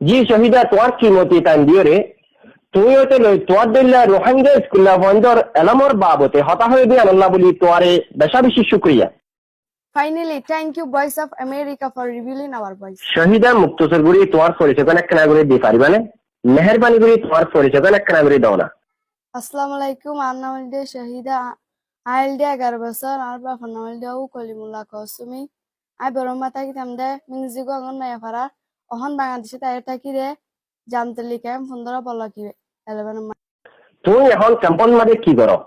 জি শহীদা তোর কি মতি টাইম দিয়ে রে তুই হইতে লই তোর দিল্লা রোহিঙ্গা স্কুল্লা বন্দর এলামর বাবতে হতা হয়ে দিয়ে আল্লাহ বলি তোয়ারে বেশা বেশি শুক্রিয়া। Finally, thank you, Voice of America, for revealing our voice. শহীদা Muktsar গুড়ি তোমার পরিচয় এক করে দিয়ে পারিবা না মেহরবানি করে তোমার পরিচয় এক করে দাও না। Assalamu alaikum, আমার নাম হল শহীদা আইলডে 11 বছর আর বাবার নাম হল কলিমুল্লাহ কসুমি। আই বরমা থাকি তামদে মিংজিগো আঙ্গন নাই ফারা অহন বাংলাদেশে তাই থাকি রে জানতে লিখে সুন্দর বলা কি 11 তুমি এখন ক্যাম্পন মাঝে কি করো?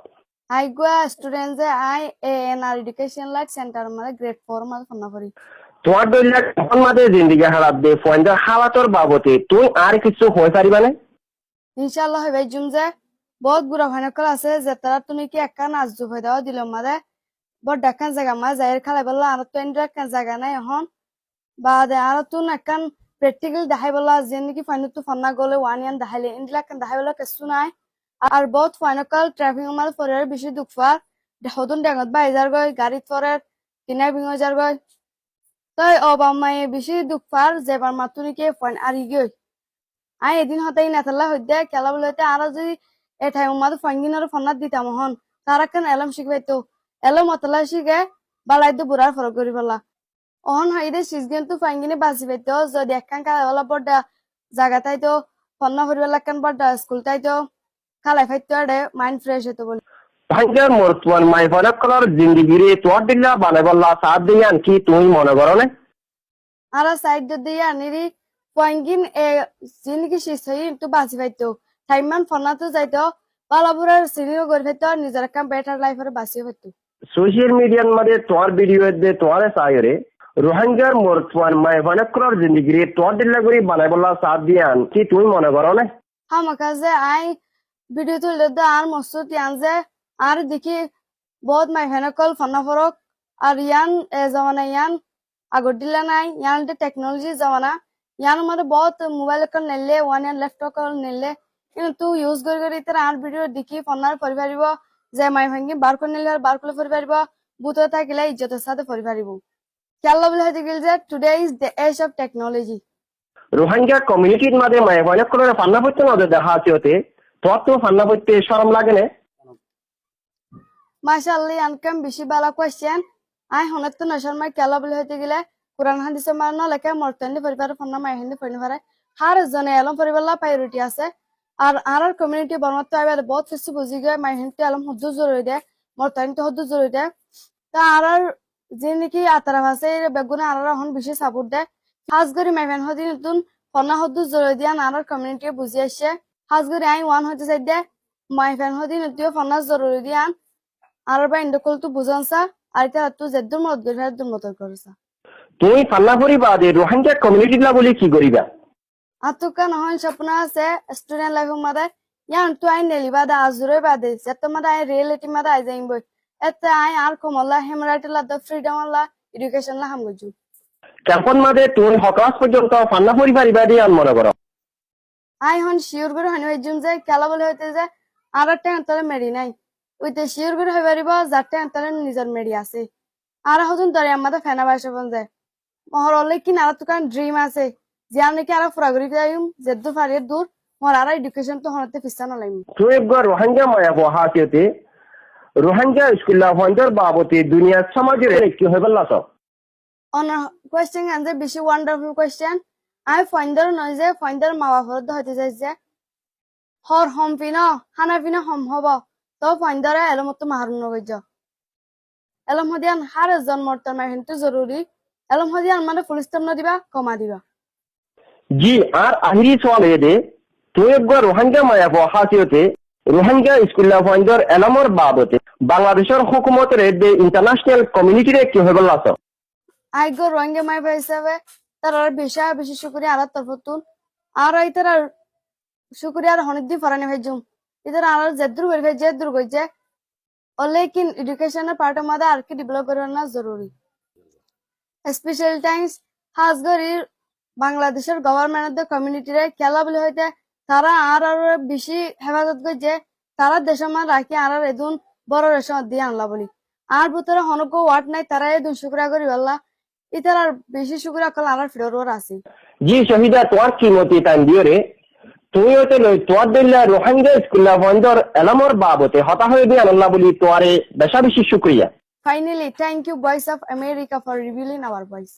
আই গোয়া স্টুডেন্ট যে আই এএনআর এডুকেশন লাইক সেন্টার মানে গ্রেড 4 মানে ফোন করি। তোমার দলিয়া ক্যাম্পন মাঝে জিন্দিগি হারাত দে ফয়েন্ডার হালাতর বাবতে তুই আর কিছু হয়ে পারিবা না? ইনশাআল্লাহ হবে জুম যে বহুত বুড়া ভানকল আছে যে তারা তুমি কি একটা নাচ জুফ হয়ে দাও দিল মাঝে বড় ডাকান জায়গা মা যাইর খালাই বললা আর তো এন্ড একটা জায়গা নাই এখন বা আর তো নাকান প্র্যাকটিক্যাল দেখাই বললা যে নাকি ফাইনাল তো ফান্না গলে ওয়ান ইয়ান দেখাইলে ইন্ডিয়া কান দেখাই বললা কিছু নাই আর বহুত ফাইনাল ট্রাফিক মাল ফরের বেশি দুঃখফার হদুন ডাঙত বা হাজার গয় গাড়িত ফরের কিনার বিং হাজার গয় তাই অবামায়ে বেশি দুঃখফার যেবার মাতুনিকে ফাইন আর ইগই আই এদিন হতাই নেতাল্লা হইতে খেলা বলতে আর যদি এ ঠাই মাদু ফাঙ্গিনার ফন্নাত দিতাম হন তারা কেন এলম শিখবাইতো এলম অতলা শিখে বালাইতো বুড়ার ফরক করি ফেলা অহন হাইদে সিজগেন তো ফাঙ্গিনে বাঁচি পাইতো যদি একখান খালা বড় জায়গা তাইতো ফন্না ফরিবেলা একখান বড় স্কুল তাইতো খালাই ফাইতো আড়ে মাইন্ড ফ্রেশ হইতো বলি ভাঙ্গার মরতুয়ান মাই ফরক কলার জিন্দিগিরে তোর দিল্লা বালে বললা সাথ দিয়ান কি তুমি মনে করো না? আর সাইড দিয়ে আনিরি ফাঙ্গিন এ জিনকি শিসই তো বাঁচি পাইতো টাইমান ফন্না তো যাইতো বালাবুরার সিনিও করে পাইতো নিজের একটা বেটার লাইফের বাঁচিয়ে পাইতো। সোশ্যাল মিডিয়ার মধ্যে তোমার ভিডিও দে তোমার সাইরে রোহিঙ্গার মরতুয়ান মাই ফরক কলার জিন্দিগিরে তোর দিল্লা করে বালে বললা সাথ দিয়ান কি তুমি মনে করো না? আমাকে যে আই ভিডিও তুলে দে আর মস্ত তিয়ান যে আর দেখি বহুত মাই ফেনকল ফন্না ফরক আর ইয়ান এ জমানা ইয়ান আগর দিলা নাই ইয়ান টেকনোলজি জমানা ইয়ান মধ্যে বহুত মোবাইল কল নেলে ওয়ান ইয়ান ল্যাপটপ কল নেলে কিন্তু ইউজ করে তার আর ভিডিও দেখি ফন্নার পরিবারিব যে মাই ভাঙ্গি বার করে নিলে আর বার করে পরিবারিব বুত থাকিলে ইজ্জতের সাথে পরিবারিব খেয়াল্লা বলে হয়ে গেল যে today is the age of technology. রোহিঙ্গা কমিউনিটির মাঝে মায়ে অনেক করে ফান্না পড়তে নজর দেখা আছে হতে তোর তো ফান্না পড়তে শরম লাগে না? মাশাআল্লাহ আনকাম বেশি ভালো কোয়েশ্চেন আই হনত তো নশর মাই খেলা বলে হইতে গেলে কোরআন হাদিসে মারনা লেখা মর্তানি পরিবার ফন্না মাই হিন্দি পড়নি পারে হার জনে এলম পরিবারলা প্রায়োরিটি আছে আর কমিউনিটি বনতে আবার বহুত কিছু বুঝি গে মাই হিন্দি এলম হদ্দু জরুরি দে মর্তানি তো হদ্দু জরুরি দে তা আর যে নাকি আতারা ভাষে বেগুনে আর হন বেশি সাপোর্ট দে হাজগরি মাইভেন হদি নতুন ফন্না হদ্দু জরুরি দিয়া আর কমিউনিটি বুঝি আসছে হাজগরি আই ওয়ান হইতে চাই দে মাইভেন হদি নতুন ফন্না জরুরি দিয়া আর বা ইন্ডকল তো বুঝানসা আর এটা তো জেদ্দুর মত গরিফা জেদ্দুর মত করসা তুমি ফান্না করিবা দে রোহিঙ্গা কমিউনিটি লা বলি কি করিবা? আতুকা নহন স্বপ্ন আছে স্টুডেন্ট লাইফ মাদে ইয়ান তো আই নেলিবা দা আজুরে বাদে যেত মাদে আই রিয়েলিটি মাদে আই যাইম বই এতে আই আর কমলা হেমরাইট লা দা ফ্রিডম লা এডুকেশন লা হাম গজু ক্যাম্পন মাঝে তুমি হকাস পর্যন্ত ফান্না পরিবারিবা দিয়ে আন মনে করো? আই হন শিওর করে হনি জুন যে খেলা বলে হইতে যে আর একটা অন্তরে মেরি নাই ওইতে শিওর করে হয়ে পারিব যারটা অন্তরে নিজের মেরি আছে আর হতুন তরে আমাদের ফেনা বাসা বন যায় মহর অলে কি নারা তুকান ড্রিম আছে যে আমি কি আর ফুরাগুড়ি যাইম যেদ্দু ফারিয়ে দূর মর আর এডুকেশন তো হনতে পিছানো লাইম তুই একবার রোহিঙ্গা মায়া হাসিতে রোহিঙ্গা স্কুল্লা ফন্ডর বাবতে দুনিয়া সমাজের কি হয়ে বললাস? অন কোয়েশ্চেন আনসার বেশি ওয়ান্ডারফুল কোয়েশ্চেন আই ফাইন্ডার নয় যে ফাইন্ডার মা বাবার হইতে যাই যে হর হম পিন হানা পিন হম হব তো ফাইন্ডারে এলমত মাহারুন নগজ এলম হদিয়ান হার জন্মর্তার মাই হিন্তু জরুরি এলম হদিয়ান মানে ফুলিস্তম ন দিবা কমা দিবা। জি আর আহিরি সওয়াল দে তুই একবার রোহিঙ্গা মায়া হাসিতে রোহিঙ্গা স্কুল্লা ফন্ডর এলামর বাবতে বাংলাদেশের হুকুমতের দে ইন্টারন্যাশনাল কমিউনিটিরে কি হয়ে বললাস? আই গো রোহিঙ্গা মাই হিসাবে তার বেশি শুক্রিয়া আর তরফতুন আর ইতার শুক্রিয়া আর হনিদি ফরানি ভাইজুম ইতার আর জেদ্দুর করে ভাই জেদ্দুর কইছে लेकिन एजुकेशन पार्ट मादा आर की डेवलप करना जरूरी स्पेशल टाइम्स हाजगरी বাংলাদেশের গভর্নমেন্ট কমিউনিটিরে খেলা বলে হইতে তারা আর বেশি হেফাজত করছে তারা দেশের মান রাখি আর এদুন বড় রেশন দিয়ে আনলা বলি আর ভিতরে হনকো ওয়াট নাই তারা এদুন শুক্রিয়া করি বললা ইতার আর বেশি শুক্রিয়া কল আর ফিরোর আছে জি শহীদা তোমার কিমতি টাইম দিও রে তুমি হতে লই তোমার দিল্লা রোহিঙ্গা স্কুল বন্ধর এলামর বাবতে হতা হয়ে দিয়ে আল্লাহ বলি তোমারে বেশা বেশি শুক্রিয়া। Finally, thank you, Voice of America, for revealing our voice.